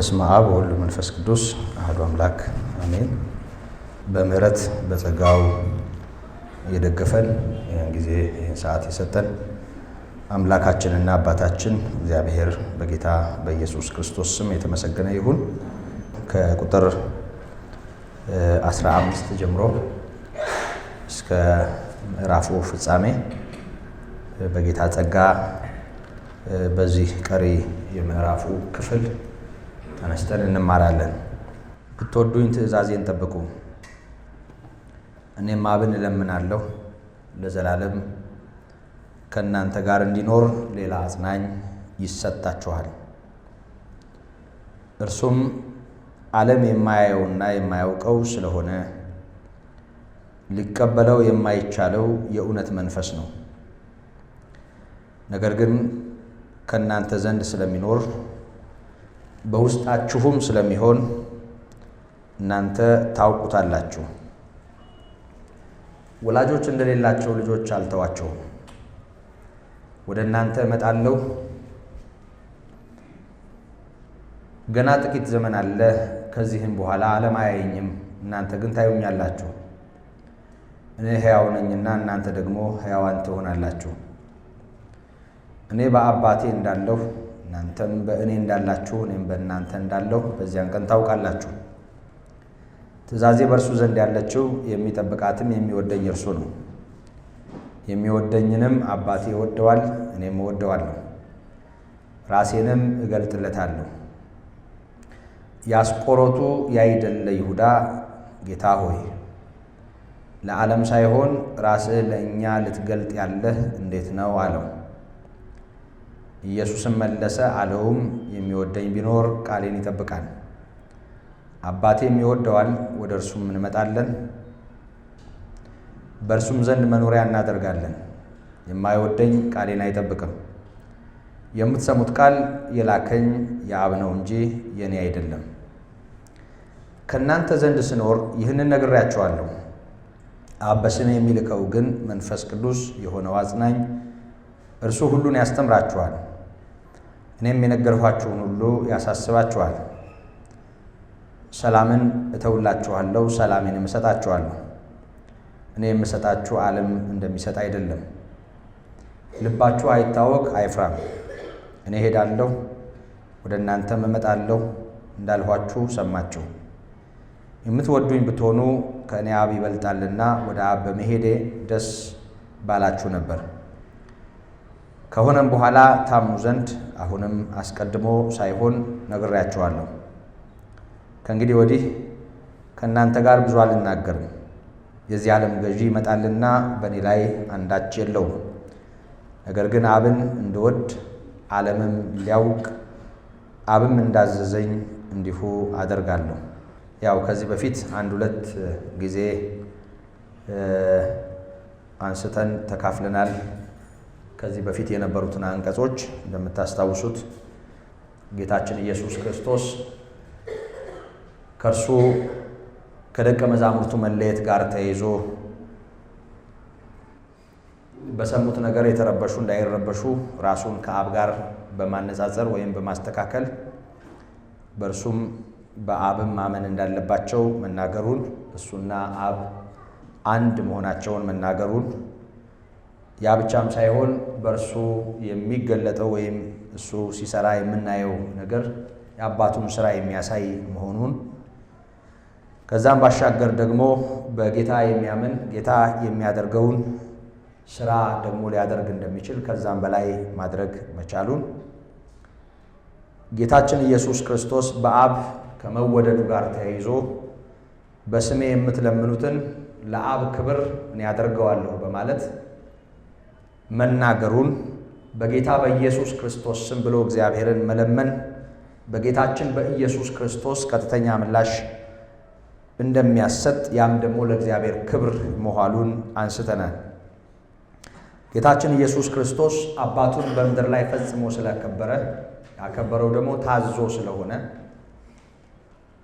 በስመ አብ ወወልድ ወመንፈስ ቅዱስ አሐዱ አምላክ አሜን። በምህረት በጸጋው የደገፈን ይህን ጊዜ ይህን ሰዓት የሰጠን አምላካችንና አባታችን እግዚአብሔር በጌታ በኢየሱስ ክርስቶስ ስም የተመሰገነ ይሁን። ከቁጥር 15 ጀምሮ እስከ ምዕራፉ ፍጻሜ በጌታ ጸጋ በዚህ ቀሪ የምዕራፉ ክፍል ተነስተን እንማራለን። ብትወዱኝ ትእዛዜን ጠብቁ፣ እኔም አብን እለምናለሁ ለዘላለም ከእናንተ ጋር እንዲኖር ሌላ አጽናኝ ይሰጣችኋል። እርሱም ዓለም የማያየውና የማያውቀው ስለሆነ ሊቀበለው የማይቻለው የእውነት መንፈስ ነው። ነገር ግን ከእናንተ ዘንድ ስለሚኖር በውስጣችሁም ስለሚሆን እናንተ ታውቁታላችሁ። ወላጆች እንደሌላቸው ልጆች አልተዋቸውም። ወደ እናንተ እመጣለሁ፣ ገና ጥቂት ዘመን አለ፣ ከዚህም በኋላ ዓለም አያየኝም፣ እናንተ ግን ታዩኛላችሁ። እኔ ሕያው ነኝና እናንተ ደግሞ ሕያዋን ትሆናላችሁ። እኔ በአባቴ እንዳለሁ እናንተም በእኔ እንዳላችሁ እኔም በእናንተ እንዳለሁ በዚያን ቀን ታውቃላችሁ። ትእዛዜ በእርሱ ዘንድ ያለችው የሚጠብቃትም የሚወደኝ እርሱ ነው። የሚወደኝንም አባቴ ይወደዋል፣ እኔም እወደዋለሁ፣ ራሴንም እገልጥለታለሁ። የአስቆሮቱ ያይደለ ይሁዳ ጌታ ሆይ ለዓለም ሳይሆን ራስህ ለእኛ ልትገልጥ ያለህ እንዴት ነው አለው። ኢየሱስም መለሰ አለውም፣ የሚወደኝ ቢኖር ቃሌን ይጠብቃል፣ አባቴም ይወደዋል፣ ወደ እርሱም እንመጣለን፣ በእርሱም ዘንድ መኖሪያ እናደርጋለን። የማይወደኝ ቃሌን አይጠብቅም። የምትሰሙት ቃል የላከኝ የአብ ነው እንጂ የእኔ አይደለም። ከእናንተ ዘንድ ስኖር ይህንን ነግሬያችኋለሁ። አብ በስሜ የሚልከው ግን መንፈስ ቅዱስ የሆነው አጽናኝ እርሱ ሁሉን ያስተምራችኋል፣ እኔም የነገርኋችሁን ሁሉ ያሳስባችኋል። ሰላምን እተውላችኋለሁ፣ ሰላሜንም እሰጣችኋለሁ። እኔ የምሰጣችሁ ዓለም እንደሚሰጥ አይደለም። ልባችሁ አይታወክ አይፍራም። እኔ ሄዳለሁ፣ ወደ እናንተም እመጣለሁ እንዳልኋችሁ ሰማችሁ። የምትወዱኝ ብትሆኑ ከእኔ አብ ይበልጣልና ወደ አብ በመሄዴ ደስ ባላችሁ ነበር። ከሆነም በኋላ ታምኑ ዘንድ አሁንም አስቀድሞ ሳይሆን ነግሬያችኋለሁ። ከእንግዲህ ወዲህ ከእናንተ ጋር ብዙ አልናገርም። የዚህ ዓለም ገዢ ይመጣልና በእኔ ላይ አንዳች የለውም። ነገር ግን አብን እንድወድ ዓለምም ሊያውቅ አብም እንዳዘዘኝ እንዲሁ አደርጋለሁ። ያው ከዚህ በፊት አንድ ሁለት ጊዜ አንስተን ተካፍለናል። ከዚህ በፊት የነበሩትን አንቀጾች እንደምታስታውሱት ጌታችን ኢየሱስ ክርስቶስ ከእርሱ ከደቀ መዛሙርቱ መለየት ጋር ተያይዞ በሰሙት ነገር የተረበሹ እንዳይረበሹ ራሱን ከአብ ጋር በማነጻጸር ወይም በማስተካከል በእርሱም በአብም ማመን እንዳለባቸው መናገሩን፣ እሱና አብ አንድ መሆናቸውን መናገሩን፣ ያ ብቻም ሳይሆን በእርሱ የሚገለጠው ወይም እሱ ሲሰራ የምናየው ነገር የአባቱን ስራ የሚያሳይ መሆኑን፣ ከዛም ባሻገር ደግሞ በጌታ የሚያምን ጌታ የሚያደርገውን ስራ ደግሞ ሊያደርግ እንደሚችል ከዛም በላይ ማድረግ መቻሉን፣ ጌታችን ኢየሱስ ክርስቶስ በአብ ከመወደዱ ጋር ተያይዞ በስሜ የምትለምኑትን ለአብ ክብር እኔ ያደርገዋለሁ በማለት መናገሩን፣ በጌታ በኢየሱስ ክርስቶስ ስም ብሎ እግዚአብሔርን መለመን በጌታችን በኢየሱስ ክርስቶስ ቀጥተኛ ምላሽ እንደሚያሰጥ ያም ደግሞ ለእግዚአብሔር ክብር መሆኑን አንስተናል። ጌታችን ኢየሱስ ክርስቶስ አባቱን በምድር ላይ ፈጽሞ ስለከበረ ያከበረው ደግሞ ታዞ ስለሆነ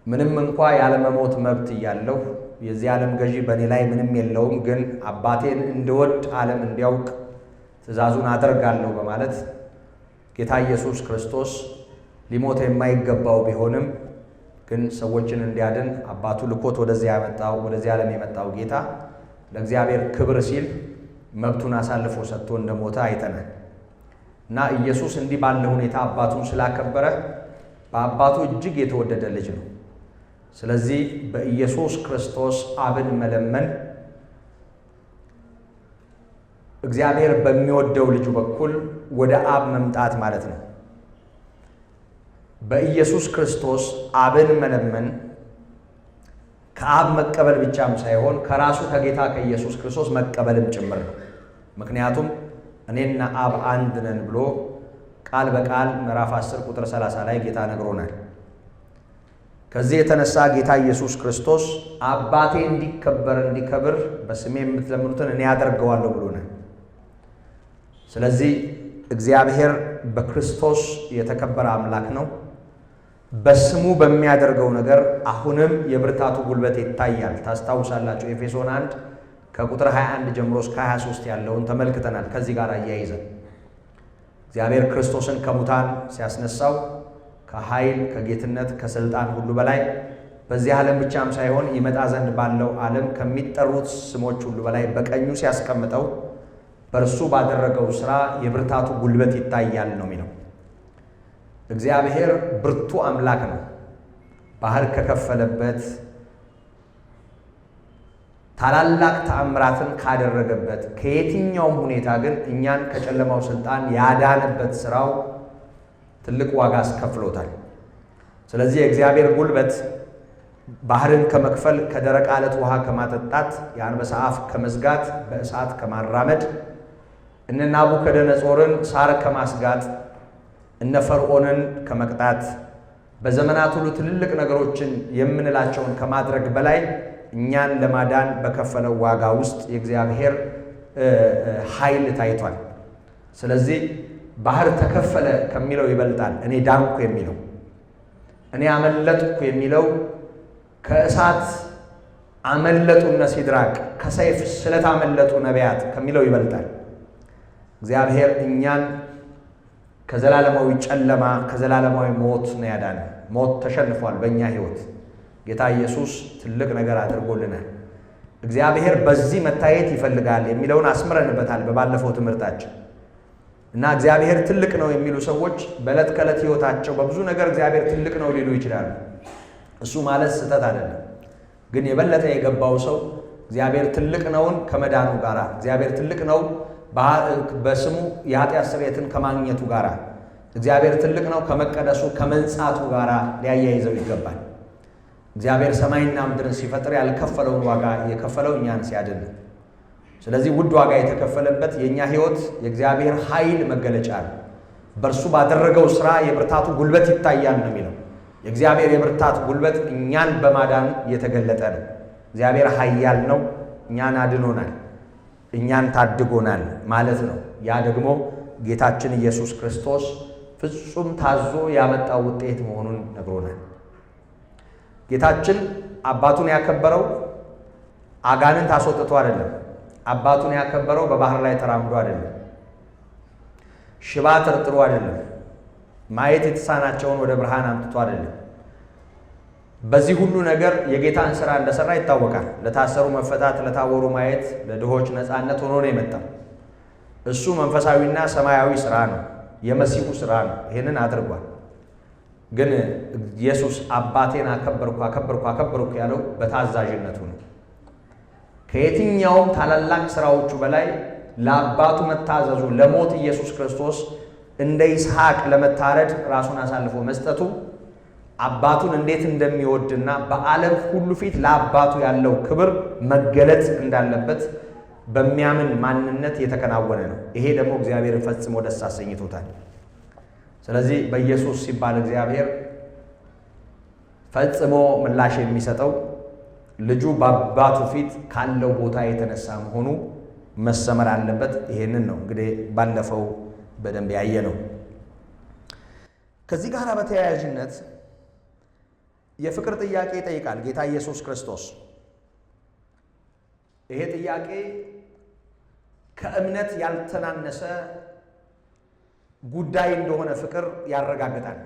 ምንም እንኳ ያለመሞት መብት እያለሁ የዚህ ዓለም ገዢ በእኔ ላይ ምንም የለውም፣ ግን አባቴን እንድወድ ዓለም እንዲያውቅ ትእዛዙን አደርጋለሁ በማለት ጌታ ኢየሱስ ክርስቶስ ሊሞት የማይገባው ቢሆንም ግን ሰዎችን እንዲያድን አባቱ ልኮት ወደዚህ ዓለም የመጣው ጌታ ለእግዚአብሔር ክብር ሲል መብቱን አሳልፎ ሰጥቶ እንደሞተ አይተናል። እና ኢየሱስ እንዲህ ባለ ሁኔታ አባቱን ስላከበረ በአባቱ እጅግ የተወደደ ልጅ ነው። ስለዚህ በኢየሱስ ክርስቶስ አብን መለመን እግዚአብሔር በሚወደው ልጁ በኩል ወደ አብ መምጣት ማለት ነው። በኢየሱስ ክርስቶስ አብን መለመን ከአብ መቀበል ብቻም ሳይሆን ከራሱ ከጌታ ከኢየሱስ ክርስቶስ መቀበልም ጭምር ነው። ምክንያቱም እኔና አብ አንድ ነን ብሎ ቃል በቃል ምዕራፍ 10 ቁጥር 30 ላይ ጌታ ነግሮናል። ከዚህ የተነሳ ጌታ ኢየሱስ ክርስቶስ አባቴ እንዲከብር በስሜ የምትለምኑትን እኔ አደርገዋለሁ ብሎናል። ስለዚህ እግዚአብሔር በክርስቶስ የተከበረ አምላክ ነው። በስሙ በሚያደርገው ነገር አሁንም የብርታቱ ጉልበት ይታያል። ታስታውሳላችሁ ኤፌሶን 1 ከቁጥር 21 ጀምሮ እስከ 23 ያለውን ተመልክተናል። ከዚህ ጋር አያይዘን እግዚአብሔር ክርስቶስን ከሙታን ሲያስነሳው ከኃይል ከጌትነት ከስልጣን ሁሉ በላይ በዚህ ዓለም ብቻም ሳይሆን ይመጣ ዘንድ ባለው ዓለም ከሚጠሩት ስሞች ሁሉ በላይ በቀኙ ሲያስቀምጠው በእርሱ ባደረገው ሥራ የብርታቱ ጉልበት ይታያል ነው የሚለው። እግዚአብሔር ብርቱ አምላክ ነው። ባህር ከከፈለበት፣ ታላላቅ ተአምራትን ካደረገበት፣ ከየትኛውም ሁኔታ ግን እኛን ከጨለማው ስልጣን ያዳነበት ሥራው ትልቅ ዋጋ አስከፍሎታል። ስለዚህ የእግዚአብሔር ጉልበት ባህርን ከመክፈል፣ ከደረቅ አለት ውሃ ከማጠጣት፣ የአንበሳ አፍ ከመዝጋት፣ በእሳት ከማራመድ፣ እነ ናቡከደነጾርን ሳር ከማስጋጥ፣ እነ ፈርዖንን ከመቅጣት፣ በዘመናት ሁሉ ትልልቅ ነገሮችን የምንላቸውን ከማድረግ በላይ እኛን ለማዳን በከፈለው ዋጋ ውስጥ የእግዚአብሔር ኃይል ታይቷል። ስለዚህ ባህር ተከፈለ ከሚለው ይበልጣል እኔ ዳንኩ የሚለው፣ እኔ አመለጥኩ የሚለው ከእሳት አመለጡ እነ ሲድራቅ፣ ከሰይፍ ስለታመለጡ ነቢያት ከሚለው ይበልጣል። እግዚአብሔር እኛን ከዘላለማዊ ጨለማ ከዘላለማዊ ሞት ነው ያዳነ። ሞት ተሸንፏል በእኛ ሕይወት። ጌታ ኢየሱስ ትልቅ ነገር አድርጎልናል። እግዚአብሔር በዚህ መታየት ይፈልጋል የሚለውን አስምረንበታል በባለፈው ትምህርታችን። እና እግዚአብሔር ትልቅ ነው የሚሉ ሰዎች በዕለት ከዕለት ሕይወታቸው በብዙ ነገር እግዚአብሔር ትልቅ ነው ሊሉ ይችላሉ። እሱ ማለት ስህተት አይደለም። ግን የበለጠ የገባው ሰው እግዚአብሔር ትልቅ ነውን ከመዳኑ ጋር፣ እግዚአብሔር ትልቅ ነው በስሙ የኃጢአት ስርየትን ከማግኘቱ ጋር፣ እግዚአብሔር ትልቅ ነው ከመቀደሱ ከመንጻቱ ጋር ሊያያይዘው ይገባል። እግዚአብሔር ሰማይና ምድርን ሲፈጥር ያልከፈለውን ዋጋ የከፈለው እኛን ሲያድን። ስለዚህ ውድ ዋጋ የተከፈለበት የእኛ ሕይወት የእግዚአብሔር ኃይል መገለጫ ነው። በእርሱ ባደረገው ሥራ የብርታቱ ጉልበት ይታያል ነው የሚለው። የእግዚአብሔር የብርታት ጉልበት እኛን በማዳን የተገለጠ ነው። እግዚአብሔር ኃያል ነው፣ እኛን አድኖናል፣ እኛን ታድጎናል ማለት ነው። ያ ደግሞ ጌታችን ኢየሱስ ክርስቶስ ፍጹም ታዞ ያመጣው ውጤት መሆኑን ነግሮናል። ጌታችን አባቱን ያከበረው አጋንንት አስወጥቶ አይደለም። አባቱን ያከበረው በባህር ላይ ተራምዶ አይደለም። ሽባ ተርጥሮ አይደለም። ማየት የተሳናቸውን ወደ ብርሃን አምጥቶ አይደለም። በዚህ ሁሉ ነገር የጌታን ሥራ እንደሰራ ይታወቃል። ለታሰሩ መፈታት፣ ለታወሩ ማየት፣ ለድሆች ነፃነት ሆኖ ነው የመጣው። እሱ መንፈሳዊና ሰማያዊ ሥራ ነው፣ የመሲሁ ሥራ ነው። ይህንን አድርጓል። ግን ኢየሱስ አባቴን አከበርኩ ያለው በታዛዥነቱ ነው። ከየትኛውም ታላላቅ ሥራዎቹ በላይ ለአባቱ መታዘዙ፣ ለሞት ኢየሱስ ክርስቶስ እንደ ይስሐቅ ለመታረድ ራሱን አሳልፎ መስጠቱ አባቱን እንዴት እንደሚወድና በዓለም ሁሉ ፊት ለአባቱ ያለው ክብር መገለጥ እንዳለበት በሚያምን ማንነት የተከናወነ ነው። ይሄ ደግሞ እግዚአብሔርን ፈጽሞ ደስ አሰኝቶታል። ስለዚህ በኢየሱስ ሲባል እግዚአብሔር ፈጽሞ ምላሽ የሚሰጠው ልጁ በአባቱ ፊት ካለው ቦታ የተነሳ መሆኑ መሰመር አለበት። ይሄንን ነው እንግዲህ ባለፈው በደንብ ያየ ነው። ከዚህ ጋር በተያያዥነት የፍቅር ጥያቄ ይጠይቃል ጌታ ኢየሱስ ክርስቶስ። ይሄ ጥያቄ ከእምነት ያልተናነሰ ጉዳይ እንደሆነ ፍቅር ያረጋግጣል።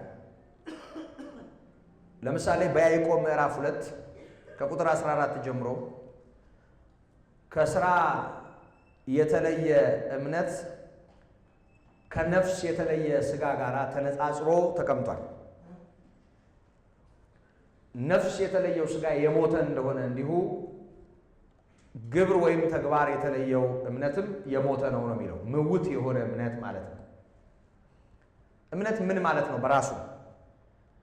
ለምሳሌ በያዕቆብ ምዕራፍ 2 ከቁጥር 14 ጀምሮ ከሥራ የተለየ እምነት ከነፍስ የተለየ ሥጋ ጋር ተነጻጽሮ ተቀምጧል። ነፍስ የተለየው ሥጋ የሞተ እንደሆነ እንዲሁ ግብር ወይም ተግባር የተለየው እምነትም የሞተ ነው የሚለው። ምውት የሆነ እምነት ማለት ነው። እምነት ምን ማለት ነው? በራሱ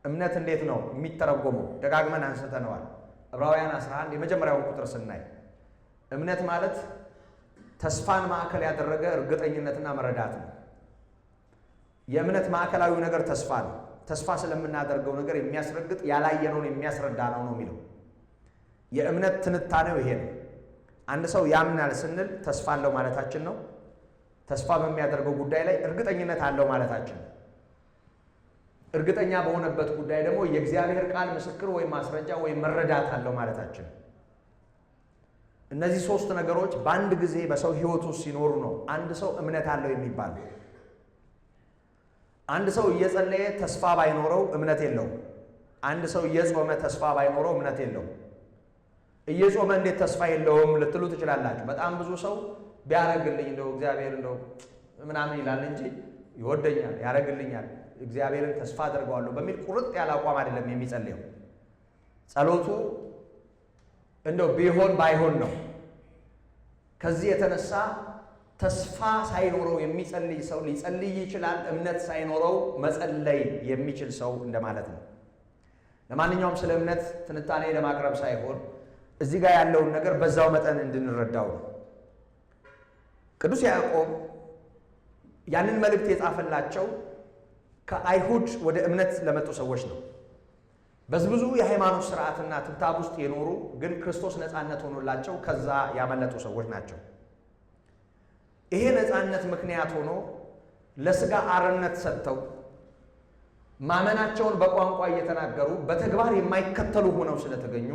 እምነት እንዴት ነው የሚተረጎመው? ደጋግመን አንስተነዋል። ዕብራውያን 11 የመጀመሪያውን ቁጥር ስናይ እምነት ማለት ተስፋን ማዕከል ያደረገ እርግጠኝነትና መረዳት ነው። የእምነት ማዕከላዊ ነገር ተስፋ ነው። ተስፋ ስለምናደርገው ነገር የሚያስረግጥ ያላየነውን የሚያስረዳ ነው የሚለው። የእምነት ትንታኔው ይሄ ነው። አንድ ሰው ያምናል ስንል ተስፋ አለው ማለታችን ነው። ተስፋ በሚያደርገው ጉዳይ ላይ እርግጠኝነት አለው ማለታችን ነው። እርግጠኛ በሆነበት ጉዳይ ደግሞ የእግዚአብሔር ቃል ምስክር ወይም ማስረጃ ወይም መረዳት አለው ማለታችን ነው። እነዚህ ሶስት ነገሮች በአንድ ጊዜ በሰው ሕይወት ውስጥ ሲኖሩ ነው አንድ ሰው እምነት አለው የሚባለው። አንድ ሰው እየጸለየ ተስፋ ባይኖረው እምነት የለውም። አንድ ሰው እየጾመ ተስፋ ባይኖረው እምነት የለውም። እየጾመ እንዴት ተስፋ የለውም ልትሉ ትችላላችሁ። በጣም ብዙ ሰው ቢያረግልኝ እንደው እግዚአብሔር እንደው ምናምን ይላል እንጂ ይወደኛል፣ ያረግልኛል፣ እግዚአብሔርን ተስፋ አድርገዋለሁ በሚል ቁርጥ ያለ አቋም አይደለም የሚጸልየው። ጸሎቱ እንደው ቢሆን ባይሆን ነው። ከዚህ የተነሳ ተስፋ ሳይኖረው የሚጸልይ ሰው ሊጸልይ ይችላል። እምነት ሳይኖረው መጸለይ የሚችል ሰው እንደማለት ነው። ለማንኛውም ስለ እምነት ትንታኔ ለማቅረብ ሳይሆን እዚህ ጋር ያለውን ነገር በዛው መጠን እንድንረዳው ነው። ቅዱስ ያዕቆብ ያንን መልእክት የጻፈላቸው ከአይሁድ ወደ እምነት ለመጡ ሰዎች ነው። በብዙ የሃይማኖት ስርዓትና ትብታብ ውስጥ የኖሩ ግን ክርስቶስ ነፃነት ሆኖላቸው ከዛ ያመለጡ ሰዎች ናቸው። ይሄ ነፃነት ምክንያት ሆኖ ለሥጋ አርነት ሰጥተው ማመናቸውን በቋንቋ እየተናገሩ በተግባር የማይከተሉ ሆነው ስለተገኙ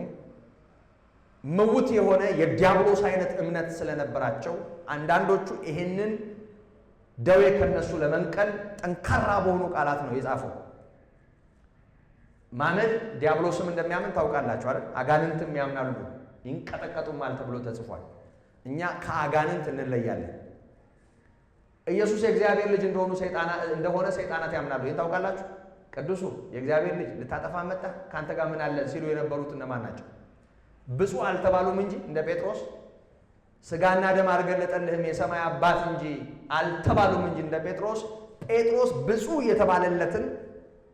ምውት የሆነ የዲያብሎስ አይነት እምነት ስለነበራቸው አንዳንዶቹ ይሄንን ደዌ ከነሱ ለመንቀል ጠንካራ በሆኑ ቃላት ነው የጻፈው። ማመን ዲያብሎስም እንደሚያምን ታውቃላችሁ አይደል? አጋንንትም ያምናሉ ይንቀጠቀጡማል ተብሎ ተጽፏል። እኛ ከአጋንንት እንለያለን። ኢየሱስ የእግዚአብሔር ልጅ እንደሆነ ሰይጣናት ያምናሉ። ይህን ታውቃላችሁ። ቅዱሱ የእግዚአብሔር ልጅ ልታጠፋ መጣ ከአንተ ጋር ምን አለን ሲሉ የነበሩት እነማን ናቸው? ብፁዕ አልተባሉም እንጂ እንደ ጴጥሮስ ሥጋና ደም አልገለጠልህም የሰማይ አባት እንጂ አልተባሉም እንጂ እንደ ጴጥሮስ ብፁዕ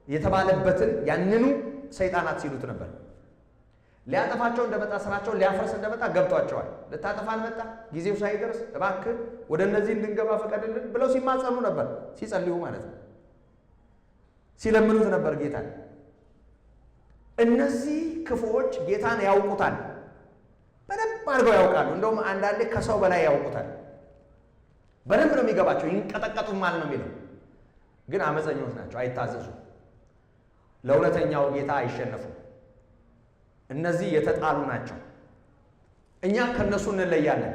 የተባለበትን ያንኑ ሰይጣናት ሲሉት ነበር። ሊያጠፋቸው እንደመጣ ስራቸው ሊያፈርስ እንደመጣ ገብቷቸዋል። ልታጠፋን መጣ ጊዜው ሳይደርስ እባክህ ወደ እነዚህ እንድንገባ ፈቀድልን ብለው ሲማጸኑ ነበር። ሲጸልዩ ማለት ነው። ሲለምኑት ነበር ጌታን። እነዚህ ክፉዎች ጌታን ያውቁታል፣ በደንብ አድርገው ያውቃሉ። እንደውም አንዳንዴ ከሰው በላይ ያውቁታል። በደንብ ነው የሚገባቸው። ይንቀጠቀጡማል ነው የሚለው። ግን አመፀኞች ናቸው፣ አይታዘዙም። ለእውነተኛው ጌታ አይሸነፉም። እነዚህ የተጣሉ ናቸው። እኛ ከነሱ እንለያለን።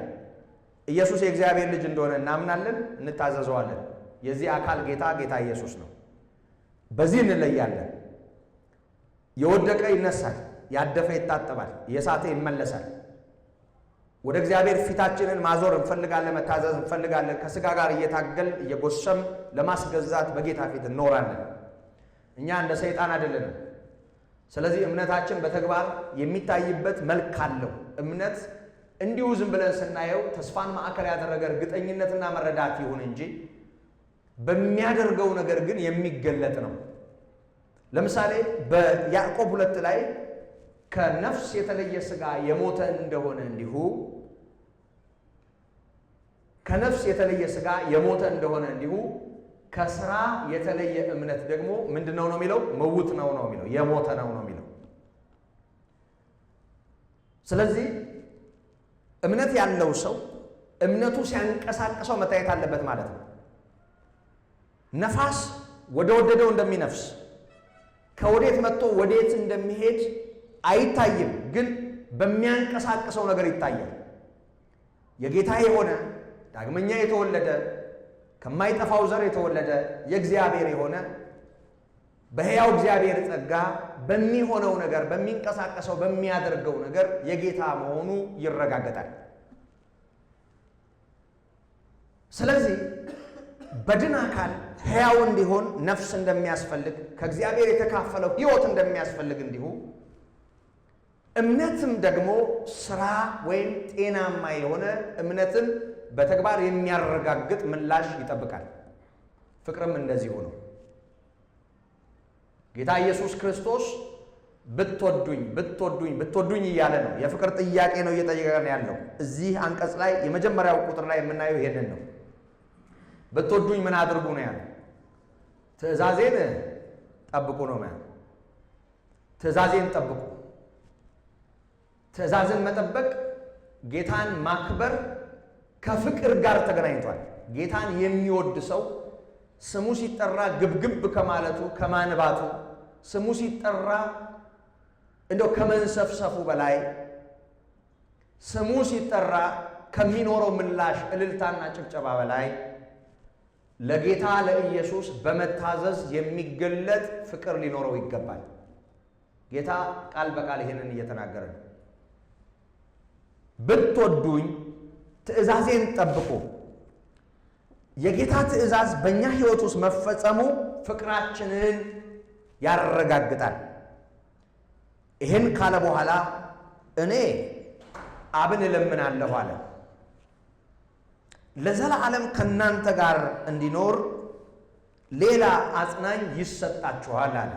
ኢየሱስ የእግዚአብሔር ልጅ እንደሆነ እናምናለን፣ እንታዘዘዋለን። የዚህ አካል ጌታ ኢየሱስ ነው። በዚህ እንለያለን። የወደቀ ይነሳል፣ ያደፈ ይታጠባል፣ የሳተ ይመለሳል። ወደ እግዚአብሔር ፊታችንን ማዞር እንፈልጋለን፣ መታዘዝ እንፈልጋለን። ከሥጋ ጋር እየታገል እየጎሰም ለማስገዛት በጌታ ፊት እንኖራለን። እኛ እንደ ሰይጣን አይደለንም። ስለዚህ እምነታችን በተግባር የሚታይበት መልክ አለው። እምነት እንዲሁ ዝም ብለን ስናየው ተስፋን ማዕከል ያደረገ እርግጠኝነትና መረዳት ይሁን እንጂ በሚያደርገው ነገር ግን የሚገለጥ ነው። ለምሳሌ በያዕቆብ 2 ላይ ከነፍስ የተለየ ሥጋ የሞተ እንደሆነ እንዲሁ ከሥራ የተለየ እምነት ደግሞ ምንድነው ነው የሚለው? ምውት ነው የሚለው፣ የሞተ ነው የሚለው። ስለዚህ እምነት ያለው ሰው እምነቱ ሲያንቀሳቅሰው መታየት አለበት ማለት ነው። ነፋስ ወደ ወደደው እንደሚነፍስ ከወዴት መጥቶ ወዴት እንደሚሄድ አይታይም፣ ግን በሚያንቀሳቅሰው ነገር ይታያል። የጌታ የሆነ ዳግመኛ የተወለደ ከማይጠፋው ዘር የተወለደ የእግዚአብሔር የሆነ በሕያው እግዚአብሔር ጸጋ በሚሆነው ነገር፣ በሚንቀሳቀሰው በሚያደርገው ነገር የጌታ መሆኑ ይረጋገጣል። ስለዚህ በድን አካል ሕያው እንዲሆን ነፍስ እንደሚያስፈልግ፣ ከእግዚአብሔር የተካፈለው ሕይወት እንደሚያስፈልግ እንዲሁ እምነትም ደግሞ ሥራ ወይም ጤናማ የሆነ እምነትን በተግባር የሚያረጋግጥ ምላሽ ይጠብቃል። ፍቅርም እንደዚሁ ነው። ጌታ ኢየሱስ ክርስቶስ ብትወዱኝ እያለ ነው። የፍቅር ጥያቄ ነው እየጠየቀን ያለው። እዚህ አንቀጽ ላይ የመጀመሪያው ቁጥር ላይ የምናየው ይሄንን ነው። ብትወዱኝ ምን አድርጉ ነው ያለው? ትእዛዜን ጠብቁ ነው ያለው። ትእዛዜን ጠብቁ። ትእዛዝን መጠበቅ፣ ጌታን ማክበር ከፍቅር ጋር ተገናኝቷል። ጌታን የሚወድ ሰው ስሙ ሲጠራ ግብግብ ከማለቱ ከማንባቱ፣ ስሙ ሲጠራ እንደው ከመንሰፍሰፉ በላይ ስሙ ሲጠራ ከሚኖረው ምላሽ እልልታና ጭብጨባ በላይ ለጌታ ለኢየሱስ በመታዘዝ የሚገለጥ ፍቅር ሊኖረው ይገባል። ጌታ ቃል በቃል ይሄንን እየተናገረ ነው። ብትወዱኝ ትእዛዜን ጠብቁ። የጌታ ትእዛዝ በእኛ ሕይወት ውስጥ መፈጸሙ ፍቅራችንን ያረጋግጣል። ይህን ካለ በኋላ እኔ አብን እለምናለሁ አለ፣ ለዘላለም ከእናንተ ጋር እንዲኖር ሌላ አጽናኝ ይሰጣችኋል አለ።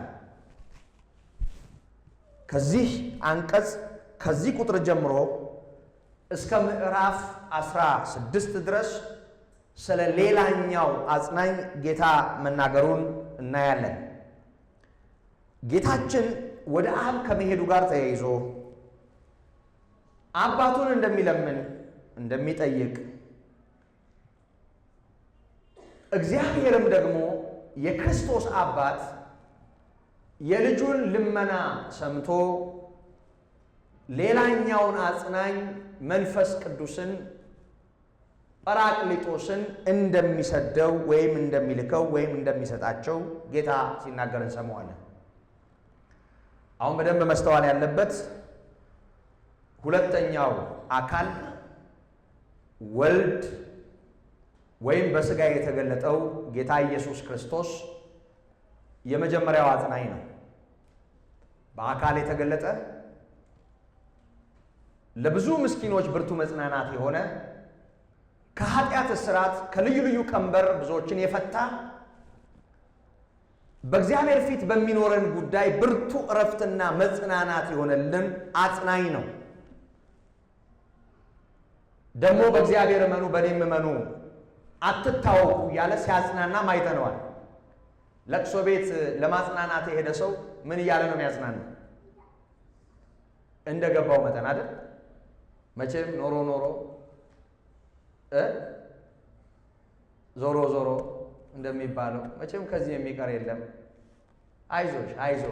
ከዚህ አንቀጽ ከዚህ ቁጥር ጀምሮ እስከ ምዕራፍ 16 ድረስ ስለ ሌላኛው አጽናኝ ጌታ መናገሩን እናያለን። ጌታችን ወደ አብ ከመሄዱ ጋር ተያይዞ አባቱን እንደሚለምን እንደሚጠይቅ፣ እግዚአብሔርም ደግሞ የክርስቶስ አባት የልጁን ልመና ሰምቶ ሌላኛውን አጽናኝ መንፈስ ቅዱስን ጰራቅሊጦስን እንደሚሰደው ወይም እንደሚልከው ወይም እንደሚሰጣቸው ጌታ ሲናገር እንሰማዋለን። አሁን በደንብ መስተዋል ያለበት ሁለተኛው አካል ወልድ ወይም በሥጋ የተገለጠው ጌታ ኢየሱስ ክርስቶስ የመጀመሪያው አጽናኝ ነው። በአካል የተገለጠ ለብዙ ምስኪኖች ብርቱ መጽናናት የሆነ ከኃጢአት እስራት ከልዩ ልዩ ቀንበር ብዙዎችን የፈታ በእግዚአብሔር ፊት በሚኖረን ጉዳይ ብርቱ እረፍትና መጽናናት የሆነልን አጽናኝ ነው። ደግሞ በእግዚአብሔር እመኑ በእኔም እመኑ አትታወቁ እያለ ሲያጽናናም አይተነዋል። ለቅሶ ቤት ለማጽናናት የሄደ ሰው ምን እያለ ነው የሚያጽናናው? እንደገባው መጠን አይደል? መቼም ኖሮ ዞሮ ዞሮ እንደሚባለው መቼም ከዚህ የሚቀር የለም፣ አይዞሽ አይዞ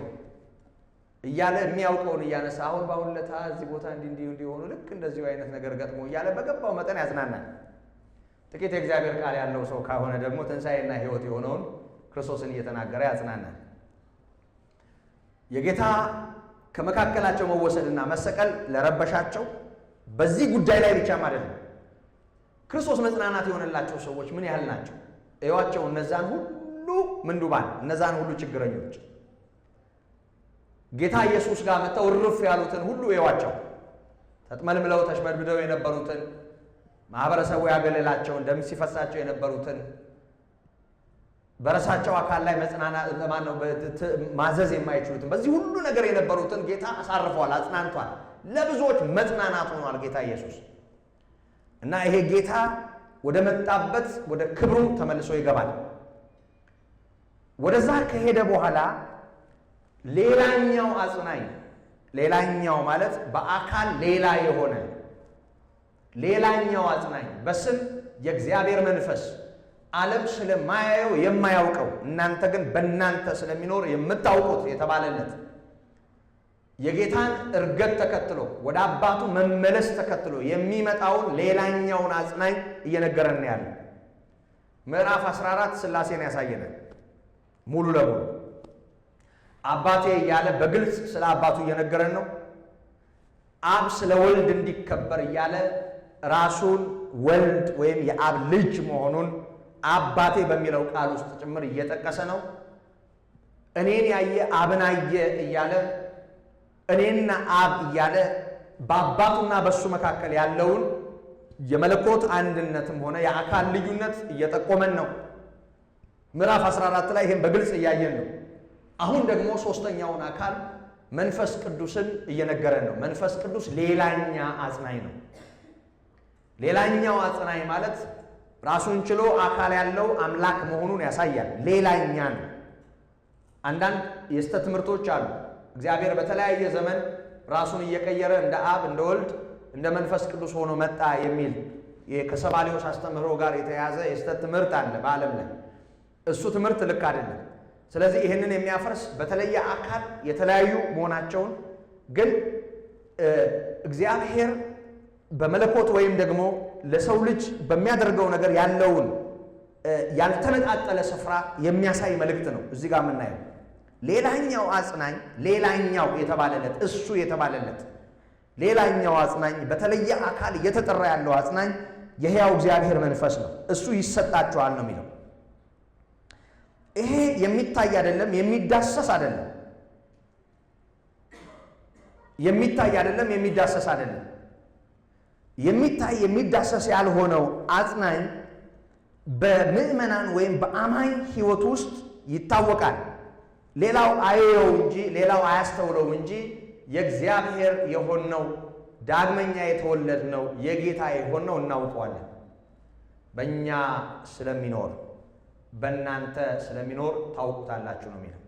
እያለ የሚያውቀውን እያነሳ አሁን በአሁን ለታ እዚህ ቦታ እንዲሆኑ ልክ እንደዚሁ አይነት ነገር ገጥሞ እያለ በገባው መጠን ያጽናናል። ጥቂት የእግዚአብሔር ቃል ያለው ሰው ከሆነ ደግሞ ትንሣኤና ሕይወት የሆነውን ክርስቶስን እየተናገረ ያጽናናል። የጌታ ከመካከላቸው መወሰድና መሰቀል ለረበሻቸው በዚህ ጉዳይ ላይ ብቻም አይደለም። ክርስቶስ መጽናናት የሆነላቸው ሰዎች ምን ያህል ናቸው? እዩዋቸው። እነዛን ሁሉ ምንዱባን፣ እነዛን ሁሉ ችግረኞች ጌታ ኢየሱስ ጋር መጥተው እርፍ ያሉትን ሁሉ እዩዋቸው። ተጥመልምለው ተሽመድምደው የነበሩትን ማህበረሰቡ ያገለላቸውን ደም ሲፈሳቸው የነበሩትን በራሳቸው አካል ላይ ማዘዝ የማይችሉትን በዚህ ሁሉ ነገር የነበሩትን ጌታ አሳርፏል፣ አጽናንቷል። ለብዙዎች መጽናናት ሆኗል ጌታ ኢየሱስ። እና ይሄ ጌታ ወደ መጣበት ወደ ክብሩ ተመልሶ ይገባል። ወደዛ ከሄደ በኋላ ሌላኛው አጽናኝ፣ ሌላኛው ማለት በአካል ሌላ የሆነ ሌላኛው አጽናኝ በስም የእግዚአብሔር መንፈስ ዓለም ስለማያየው የማያውቀው እናንተ ግን በእናንተ ስለሚኖር የምታውቁት የተባለለት የጌታን እርገት ተከትሎ ወደ አባቱ መመለስ ተከትሎ የሚመጣውን ሌላኛውን አጽናኝ እየነገረን ያለ ምዕራፍ 14 ሥላሴን ያሳየናል ሙሉ ለሙሉ። አባቴ እያለ በግልጽ ስለ አባቱ እየነገረን ነው። አብ ስለ ወልድ እንዲከበር እያለ ራሱን ወልድ ወይም የአብ ልጅ መሆኑን አባቴ በሚለው ቃል ውስጥ ጭምር እየጠቀሰ ነው። እኔን ያየ አብን አየ እያለ እኔና አብ እያለ በአባቱና በሱ መካከል ያለውን የመለኮት አንድነትም ሆነ የአካል ልዩነት እየጠቆመን ነው። ምዕራፍ 14 ላይ ይሄን በግልጽ እያየን ነው። አሁን ደግሞ ሶስተኛውን አካል መንፈስ ቅዱስን እየነገረን ነው። መንፈስ ቅዱስ ሌላኛ አጽናኝ ነው። ሌላኛው አጽናኝ ማለት ራሱን ችሎ አካል ያለው አምላክ መሆኑን ያሳያል። ሌላኛ ነው። አንዳንድ የስተት ትምህርቶች አሉ። እግዚአብሔር በተለያየ ዘመን ራሱን እየቀየረ እንደ አብ፣ እንደ ወልድ፣ እንደ መንፈስ ቅዱስ ሆኖ መጣ የሚል ከሰባሊዮስ አስተምህሮ ጋር የተያዘ የስተት ትምህርት አለ በዓለም ላይ። እሱ ትምህርት ልክ አይደለም። ስለዚህ ይህንን የሚያፈርስ በተለየ አካል የተለያዩ መሆናቸውን ግን እግዚአብሔር በመለኮት ወይም ደግሞ ለሰው ልጅ በሚያደርገው ነገር ያለውን ያልተነጣጠለ ስፍራ የሚያሳይ መልእክት ነው እዚህ ጋር የምናየው። ሌላኛው አጽናኝ፣ ሌላኛው የተባለለት እሱ የተባለለት ሌላኛው አጽናኝ በተለየ አካል እየተጠራ ያለው አጽናኝ የሕያው እግዚአብሔር መንፈስ ነው። እሱ ይሰጣችኋል ነው የሚለው። ይሄ የሚታይ አይደለም፣ የሚዳሰስ አይደለም። የሚታይ አይደለም፣ የሚዳሰስ አይደለም። የሚታይ የሚዳሰስ ያልሆነው አጽናኝ በምዕመናን ወይም በአማኝ ሕይወት ውስጥ ይታወቃል። ሌላው አየው እንጂ ሌላው አያስተውለው እንጂ የእግዚአብሔር የሆነው ዳግመኛ የተወለድነው የጌታ የሆነው እናውቀዋለን። በእኛ ስለሚኖር በእናንተ ስለሚኖር ታውቁታላችሁ ነው የሚለው።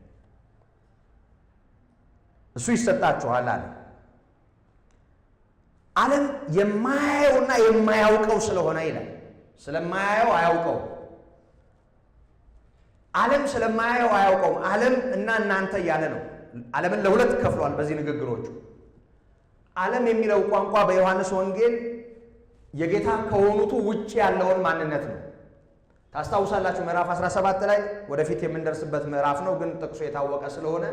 እሱ ይሰጣችኋል አለ። ዓለም የማያየውና የማያውቀው ስለሆነ ይላል። ስለማያየው አያውቀው። ዓለም ስለማያየው አያውቀውም። ዓለም እና እናንተ እያለ ነው። ዓለምን ለሁለት ከፍሏል በዚህ ንግግሮቹ። ዓለም የሚለው ቋንቋ በዮሐንስ ወንጌል የጌታ ከሆኑቱ ውጭ ያለውን ማንነት ነው። ታስታውሳላችሁ ምዕራፍ 17 ላይ ወደፊት የምንደርስበት ምዕራፍ ነው፣ ግን ጥቅሱ የታወቀ ስለሆነ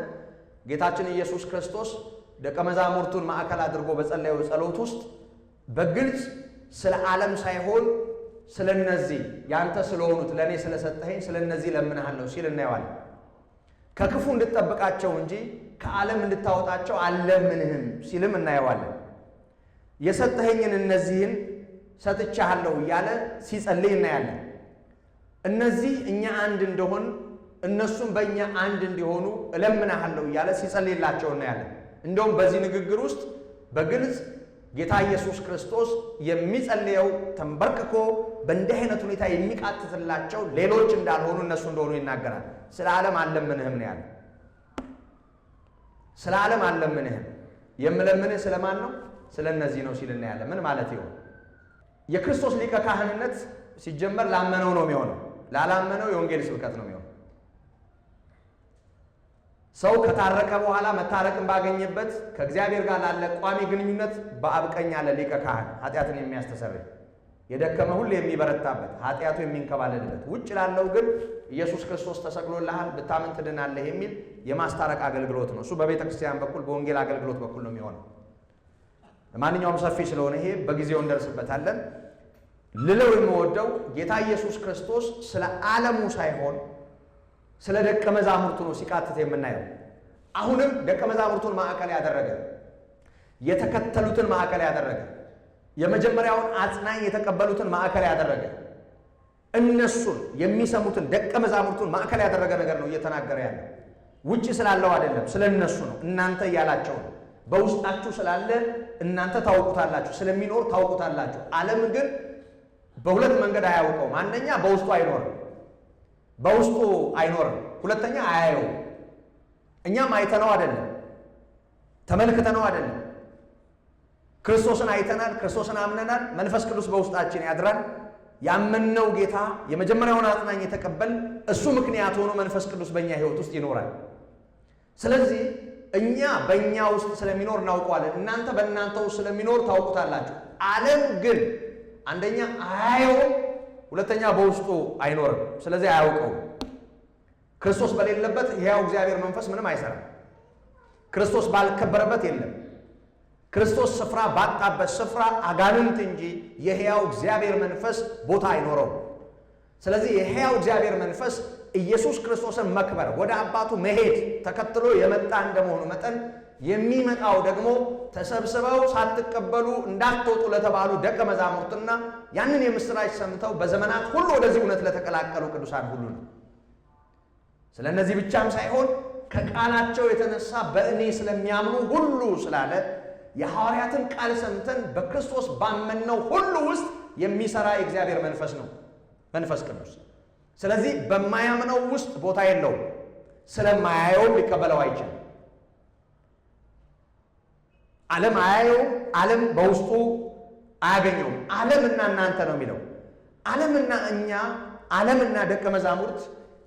ጌታችን ኢየሱስ ክርስቶስ ደቀ መዛሙርቱን ማዕከል አድርጎ በጸለየው ጸሎት ውስጥ በግልጽ ስለ ዓለም ሳይሆን ስለ እነዚህ ያንተ ስለሆኑት ለእኔ ስለሰጠኸኝ ስለ እነዚህ ለምንሃለሁ ሲል እናየዋለን። ከክፉ እንድትጠብቃቸው እንጂ ከዓለም እንድታወጣቸው አልለምንህም ሲልም እናየዋለን። የሰጠኸኝን እነዚህን ሰጥቻለሁ እያለ ሲጸልይ እናያለን። እነዚህ እኛ አንድ እንደሆን እነሱም በእኛ አንድ እንዲሆኑ እለምናሃለሁ እያለ ሲጸልይላቸው እናያለን። እንደውም በዚህ ንግግር ውስጥ በግልጽ ጌታ ኢየሱስ ክርስቶስ የሚጸልየው ተንበርክኮ በእንዲህ አይነት ሁኔታ የሚቃትትላቸው ሌሎች እንዳልሆኑ እነሱ እንደሆኑ ይናገራል። ስለ ዓለም አልለምንህም ነው ያለ። ስለ ዓለም አልለምንህም፣ የምለምንህ ስለማን ነው? ስለ እነዚህ ነው ሲል እናያለን። ምን ማለት ይሆን? የክርስቶስ ሊቀ ካህንነት ሲጀመር ላመነው ነው የሚሆነው፣ ላላመነው የወንጌል ስብከት ነው የሚሆነው። ሰው ከታረቀ በኋላ መታረቅን ባገኘበት ከእግዚአብሔር ጋር ላለ ቋሚ ግንኙነት በአብ ቀኝ ያለ ሊቀ ካህን ኃጢአትን የሚያስተሰርይ የደከመ ሁሉ የሚበረታበት ኃጢአቱ የሚንከባለልበት፣ ውጭ ላለው ግን ኢየሱስ ክርስቶስ ተሰቅሎልሃል ብታምን ትድናለህ የሚል የማስታረቅ አገልግሎት ነው። እሱ በቤተ ክርስቲያን በኩል በወንጌል አገልግሎት በኩል ነው የሚሆነው። ለማንኛውም ሰፊ ስለሆነ ይሄ በጊዜው እንደርስበታለን። ልለው የምወደው ጌታ ኢየሱስ ክርስቶስ ስለ ዓለሙ ሳይሆን ስለ ደቀ መዛሙርቱ ነው ሲቃትት የምናየው። አሁንም ደቀ መዛሙርቱን ማዕከል ያደረገ፣ የተከተሉትን ማዕከል ያደረገ፣ የመጀመሪያውን አጽናኝ የተቀበሉትን ማዕከል ያደረገ፣ እነሱን የሚሰሙትን ደቀ መዛሙርቱን ማዕከል ያደረገ ነገር ነው እየተናገረ ያለ። ውጭ ስላለው አይደለም፣ ስለ እነሱ ነው። እናንተ እያላቸው ነው። በውስጣችሁ ስላለ እናንተ ታውቁታላችሁ፣ ስለሚኖር ታውቁታላችሁ። ዓለም ግን በሁለት መንገድ አያውቀውም። አንደኛ በውስጡ አይኖርም፣ በውስጡ አይኖርም። ሁለተኛ አያየውም። እኛም አይተነው አይደለም፣ ተመልክተነው አይደለም። ክርስቶስን አይተናል፣ ክርስቶስን አምነናል። መንፈስ ቅዱስ በውስጣችን ያድራል። ያመንነው ጌታ የመጀመሪያውን አጽናኝ የተቀበል እሱ ምክንያት ሆኖ መንፈስ ቅዱስ በእኛ ሕይወት ውስጥ ይኖራል። ስለዚህ እኛ በእኛ ውስጥ ስለሚኖር እናውቀዋለን፣ እናንተ በእናንተ ውስጥ ስለሚኖር ታውቁታላችሁ። ዓለም ግን አንደኛ አያየውም፣ ሁለተኛ በውስጡ አይኖርም። ስለዚህ አያውቀውም። ክርስቶስ በሌለበት ሕያው እግዚአብሔር መንፈስ ምንም አይሰራም። ክርስቶስ ባልከበረበት የለም። ክርስቶስ ስፍራ ባጣበት ስፍራ አጋንንት እንጂ የሕያው እግዚአብሔር መንፈስ ቦታ አይኖረው። ስለዚህ የሕያው እግዚአብሔር መንፈስ ኢየሱስ ክርስቶስን መክበር ወደ አባቱ መሄድ ተከትሎ የመጣ እንደመሆኑ መጠን የሚመጣው ደግሞ ተሰብስበው ሳትቀበሉ እንዳትወጡ ለተባሉ ደቀ መዛሙርትና ያንን የምስራች ሰምተው በዘመናት ሁሉ ወደዚህ እውነት ለተቀላቀሉ ቅዱሳን ሁሉ ነው። ስለ እነዚህ ብቻም ሳይሆን ከቃላቸው የተነሳ በእኔ ስለሚያምኑ ሁሉ ስላለ የሐዋርያትን ቃል ሰምተን በክርስቶስ ባመንነው ሁሉ ውስጥ የሚሰራ የእግዚአብሔር መንፈስ ነው መንፈስ ቅዱስ። ስለዚህ በማያምነው ውስጥ ቦታ የለውም። ስለማያየውም ሊቀበለው አይችልም። ዓለም አያየውም። ዓለም በውስጡ አያገኘውም። ዓለምና እናንተ ነው የሚለው። ዓለምና እኛ፣ ዓለምና ደቀ መዛሙርት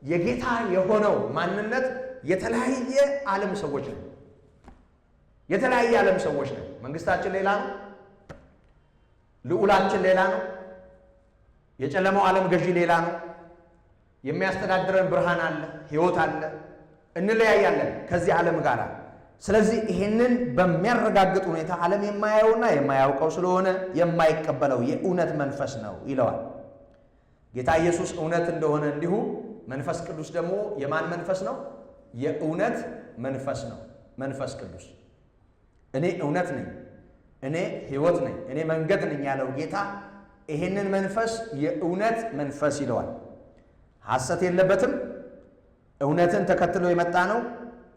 የጌታ የሆነው ማንነት የተለያየ ዓለም ሰዎች ነው። የተለያየ ዓለም ሰዎች ነው። መንግስታችን ሌላ ነው። ልዑላችን ሌላ ነው። የጨለማው ዓለም ገዢ ሌላ ነው። የሚያስተዳድረን ብርሃን አለ፣ ሕይወት አለ። እንለያያለን ከዚህ ዓለም ጋር። ስለዚህ ይሄንን በሚያረጋግጥ ሁኔታ ዓለም የማያየውና የማያውቀው ስለሆነ የማይቀበለው የእውነት መንፈስ ነው ይለዋል። ጌታ ኢየሱስ እውነት እንደሆነ እንዲሁ መንፈስ ቅዱስ ደግሞ የማን መንፈስ ነው? የእውነት መንፈስ ነው። መንፈስ ቅዱስ እኔ እውነት ነኝ፣ እኔ ሕይወት ነኝ፣ እኔ መንገድ ነኝ ያለው ጌታ ይሄንን መንፈስ የእውነት መንፈስ ይለዋል። ሐሰት የለበትም። እውነትን ተከትሎ የመጣ ነው።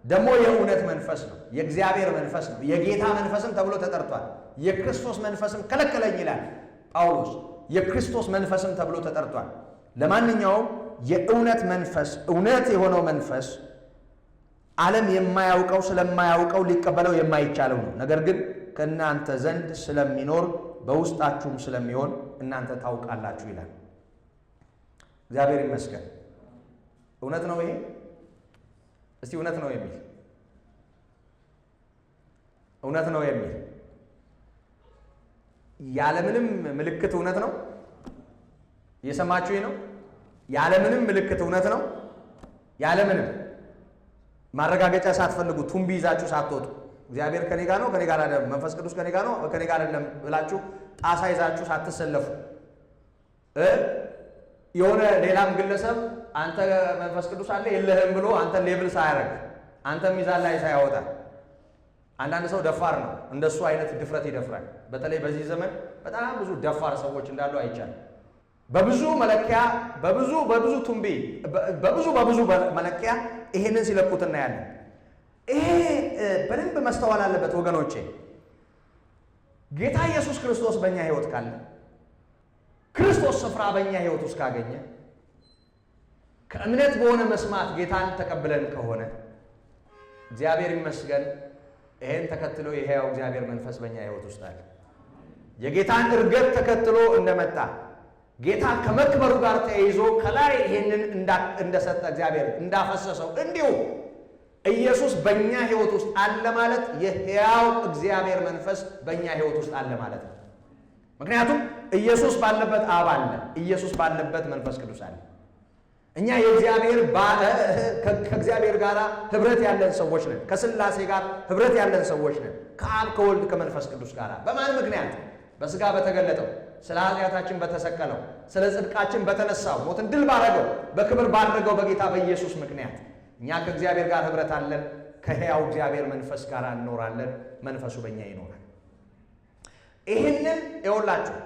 ደግሞ የእውነት መንፈስ ነው። የእግዚአብሔር መንፈስ ነው። የጌታ መንፈስም ተብሎ ተጠርቷል። የክርስቶስ መንፈስም ከለከለኝ ይላል ጳውሎስ። የክርስቶስ መንፈስም ተብሎ ተጠርቷል። ለማንኛውም የእውነት መንፈስ፣ እውነት የሆነው መንፈስ ዓለም የማያውቀው ስለማያውቀው ሊቀበለው የማይቻለው ነው። ነገር ግን ከእናንተ ዘንድ ስለሚኖር በውስጣችሁም ስለሚሆን እናንተ ታውቃላችሁ ይላል። እግዚአብሔር ይመስገን። እውነት ነው ይሄ። እስቲ እውነት ነው የሚል እውነት ነው የሚል ያለምንም ምልክት እውነት ነው። እየሰማችሁ ነው? ያለምንም ምልክት እውነት ነው። ያለምንም ማረጋገጫ ሳትፈልጉ ቱምቢ ይዛችሁ ሳትወጡ እግዚአብሔር ከኔ ጋር ነው፣ ከኔ ጋር አይደለም፣ መንፈስ ቅዱስ ከኔ ጋር ነው፣ ከኔ ጋር አይደለም ብላችሁ ጣሳ ይዛችሁ ሳትሰለፉ የሆነ ሌላም ግለሰብ አንተ መንፈስ ቅዱስ አለ የለህም ብሎ አንተ ሌብል ሳያደርግ አንተ ሚዛን ላይ ሳያወጣ። አንዳንድ ሰው ደፋር ነው፣ እንደሱ አይነት ድፍረት ይደፍራል። በተለይ በዚህ ዘመን በጣም ብዙ ደፋር ሰዎች እንዳሉ አይቻልም። በብዙ መለኪያ በብዙ ቱምቢ በብዙ መለኪያ ይሄንን ሲለቁት እናያለን። ይሄ በደንብ መስተዋል አለበት ወገኖቼ። ጌታ ኢየሱስ ክርስቶስ በእኛ ሕይወት ካለ፣ ክርስቶስ ስፍራ በእኛ ሕይወት ውስጥ ካገኘ፣ ከእምነት በሆነ መስማት ጌታን ተቀብለን ከሆነ እግዚአብሔር ይመስገን ይሄን ተከትሎ የሕያው እግዚአብሔር መንፈስ በእኛ ሕይወት ውስጥ አለ። የጌታን እርገት ተከትሎ እንደመጣ ጌታ ከመክበሩ ጋር ተያይዞ ከላይ ይሄንን እንደሰጠ እግዚአብሔር እንዳፈሰሰው እንዲሁ ኢየሱስ በእኛ ሕይወት ውስጥ አለ ማለት የሕያው እግዚአብሔር መንፈስ በእኛ ሕይወት ውስጥ አለ ማለት ነው። ምክንያቱም ኢየሱስ ባለበት አብ አለ፣ ኢየሱስ ባለበት መንፈስ ቅዱስ አለ። እኛ ከእግዚአብሔር ጋር ህብረት ያለን ሰዎች ነን። ከሥላሴ ጋር ህብረት ያለን ሰዎች ነን። ከአብ ከወልድ ከመንፈስ ቅዱስ ጋር በማን ምክንያት? በሥጋ በተገለጠው፣ ስለ ኃጢአታችን በተሰቀለው፣ ስለ ጽድቃችን በተነሳው፣ ሞትን ድል ባረገው፣ በክብር ባደረገው በጌታ በኢየሱስ ምክንያት እኛ ከእግዚአብሔር ጋር ህብረት አለን። ከሕያው እግዚአብሔር መንፈስ ጋር እንኖራለን። መንፈሱ በእኛ ይኖራል። ይህንን ይኸውላችሁ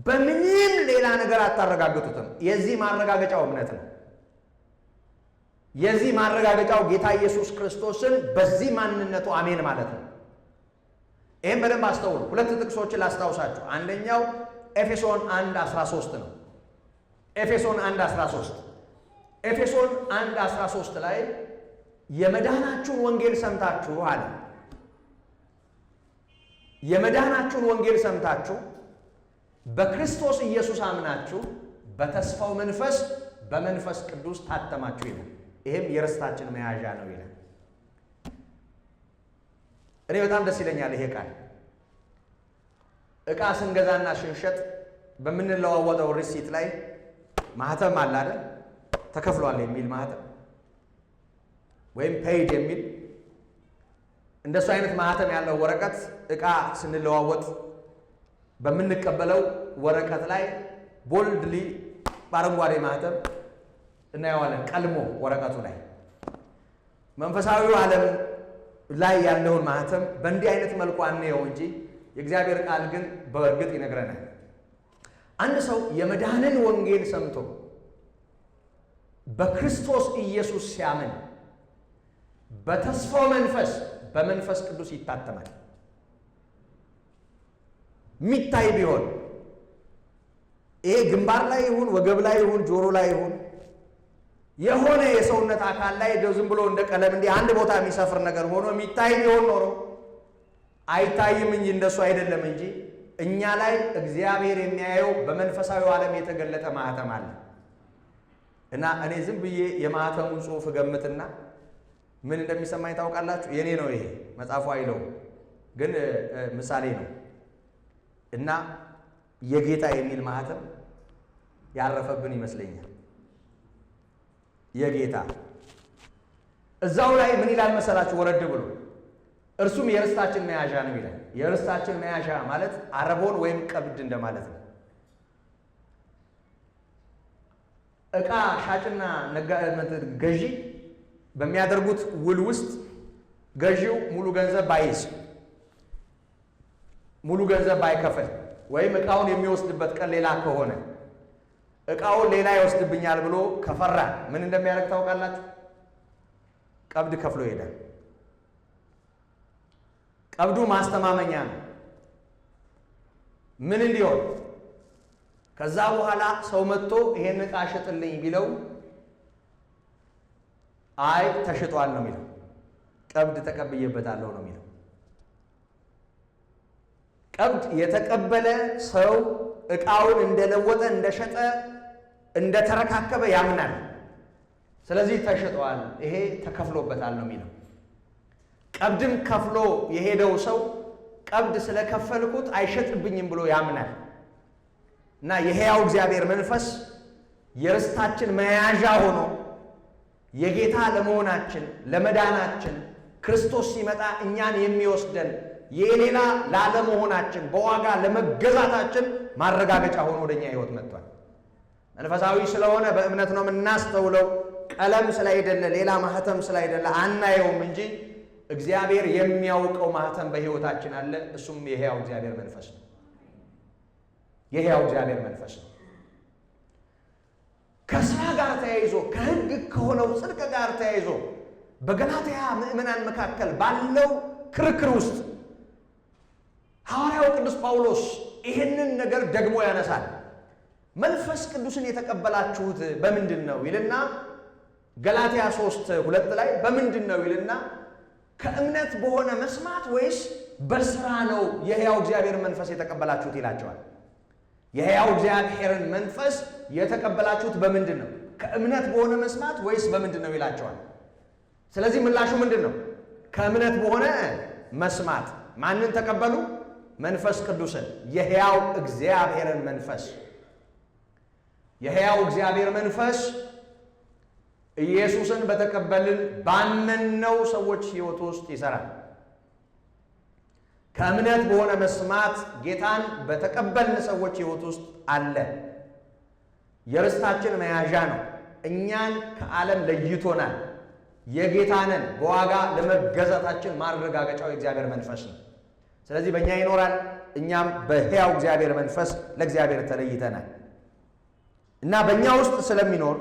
በምንም ሌላ ነገር አታረጋግጡትም። የዚህ ማረጋገጫው እምነት ነው። የዚህ ማረጋገጫው ጌታ ኢየሱስ ክርስቶስን በዚህ ማንነቱ አሜን ማለት ነው። ይህም በደንብ አስተውሉ። ሁለት ጥቅሶችን ላስታውሳችሁ። አንደኛው ኤፌሶን 1:13 ነው። ኤፌሶን 1:13 ኤፌሶን 1:13 ላይ የመዳናችሁን ወንጌል ሰምታችሁ አለ። የመዳናችሁን ወንጌል ሰምታችሁ በክርስቶስ ኢየሱስ አምናችሁ በተስፋው መንፈስ በመንፈስ ቅዱስ ታተማችሁ ይላል። ይሄም የርስታችን መያዣ ነው ይላል። እኔ በጣም ደስ ይለኛል ይሄ ቃል። ዕቃ ስንገዛና ስንሸጥ በምንለዋወጠው ሪሲት ላይ ማህተም አለ አይደል? ተከፍሏል የሚል ማህተም ወይም ፔይድ የሚል እንደሱ አይነት ማህተም ያለው ወረቀት ዕቃ ስንለዋወጥ በምንቀበለው ወረቀት ላይ ቦልድሊ በአረንጓዴ ማህተም እናየዋለን ቀልሞ ወረቀቱ ላይ። መንፈሳዊው ዓለም ላይ ያለውን ማህተም በእንዲህ አይነት መልኩ አንየው እንጂ የእግዚአብሔር ቃል ግን በእርግጥ ይነግረናል። አንድ ሰው የመዳንን ወንጌል ሰምቶ በክርስቶስ ኢየሱስ ሲያምን በተስፋው መንፈስ በመንፈስ ቅዱስ ይታተማል። ሚታይ ቢሆን ይሄ ግንባር ላይ ይሁን ወገብ ላይ ይሁን ጆሮ ላይ ይሁን የሆነ የሰውነት አካል ላይ ዝም ብሎ እንደ ቀለም እንዲህ አንድ ቦታ የሚሰፍር ነገር ሆኖ የሚታይ ቢሆን ኖሮ አይታይም እንጂ እንደሱ አይደለም እንጂ እኛ ላይ እግዚአብሔር የሚያየው በመንፈሳዊ ዓለም የተገለጠ ማህተም አለ። እና እኔ ዝም ብዬ የማህተሙን ጽሑፍ ገምትና ምን እንደሚሰማኝ ታውቃላችሁ? የኔ ነው ይሄ መጽሐፉ አይለውም፣ ግን ምሳሌ ነው። እና የጌታ የሚል ማህተም ያረፈብን ይመስለኛል። የጌታ እዛው ላይ ምን ይላል መሰላችሁ? ወረድ ብሎ እርሱም የርስታችን መያዣ ነው ይላል። የርስታችን መያዣ ማለት አረቦን ወይም ቀብድ እንደማለት ነው። ዕቃ ሻጭና ገዢ በሚያደርጉት ውል ውስጥ ገዢው ሙሉ ገንዘብ ባይዝ፣ ሙሉ ገንዘብ ባይከፍል ወይም ዕቃውን የሚወስድበት ቀን ሌላ ከሆነ ዕቃውን ሌላ ይወስድብኛል ብሎ ከፈራ ምን እንደሚያደርግ ታውቃላችሁ? ቀብድ ከፍሎ ይሄዳል። ቀብዱ ማስተማመኛ ነው። ምን እንዲሆን? ከዛ በኋላ ሰው መጥቶ ይሄን ዕቃ ሽጥልኝ ቢለው አይ ተሽጧል ነው የሚለው። ቀብድ ተቀብዬበታለሁ ነው የሚለው። ቀብድ የተቀበለ ሰው ዕቃውን እንደለወጠ፣ እንደሸጠ፣ እንደተረካከበ ያምናል። ስለዚህ ተሽጧል፣ ይሄ ተከፍሎበታል ነው የሚለው። ቀብድም ከፍሎ የሄደው ሰው ቀብድ ስለከፈልኩት አይሸጥብኝም ብሎ ያምናል። እና የሕያው እግዚአብሔር መንፈስ የርስታችን መያዣ ሆኖ የጌታ ለመሆናችን ለመዳናችን ክርስቶስ ሲመጣ እኛን የሚወስደን የሌላ ላለመሆናችን በዋጋ ለመገዛታችን ማረጋገጫ ሆኖ ወደኛ ሕይወት መጥቷል። መንፈሳዊ ስለሆነ በእምነት ነው የምናስተውለው። ቀለም ስላይደለ ሌላ ማህተም ስላይደለ አናየውም እንጂ እግዚአብሔር የሚያውቀው ማህተም በሕይወታችን አለ። እሱም የሕያው እግዚአብሔር መንፈስ ነው። የሕያው እግዚአብሔር መንፈስ ነው። ከሥራ ጋር ተያይዞ ከሕግ ከሆነው ጽድቅ ጋር ተያይዞ በገላትያ ምዕመናን መካከል ባለው ክርክር ውስጥ ሐዋርያው ቅዱስ ጳውሎስ ይህንን ነገር ደግሞ ያነሳል። መንፈስ ቅዱስን የተቀበላችሁት በምንድን ነው ይልና ገላትያ 3:2 ላይ በምንድን ነው ይልና ከእምነት በሆነ መስማት ወይስ በሥራ ነው የሕያው እግዚአብሔር መንፈስ የተቀበላችሁት ይላቸዋል። የሕያው እግዚአብሔርን መንፈስ የተቀበላችሁት በምንድን ነው? ከእምነት በሆነ መስማት ወይስ በምንድን ነው ይላቸዋል። ስለዚህ ምላሹ ምንድን ነው? ከእምነት በሆነ መስማት። ማንን ተቀበሉ? መንፈስ ቅዱስን፣ የሕያው እግዚአብሔርን መንፈስ። የሕያው እግዚአብሔር መንፈስ ኢየሱስን በተቀበልን ባመንነው ሰዎች ሕይወት ውስጥ ይሠራል። ከእምነት በሆነ መስማት ጌታን በተቀበልን ሰዎች ሕይወት ውስጥ አለ። የርስታችን መያዣ ነው። እኛን ከዓለም ለይቶናል። የጌታ ነን። በዋጋ ለመገዛታችን ማረጋገጫው የእግዚአብሔር መንፈስ ነው። ስለዚህ በእኛ ይኖራል። እኛም በሕያው እግዚአብሔር መንፈስ ለእግዚአብሔር ተለይተናል እና በእኛ ውስጥ ስለሚኖር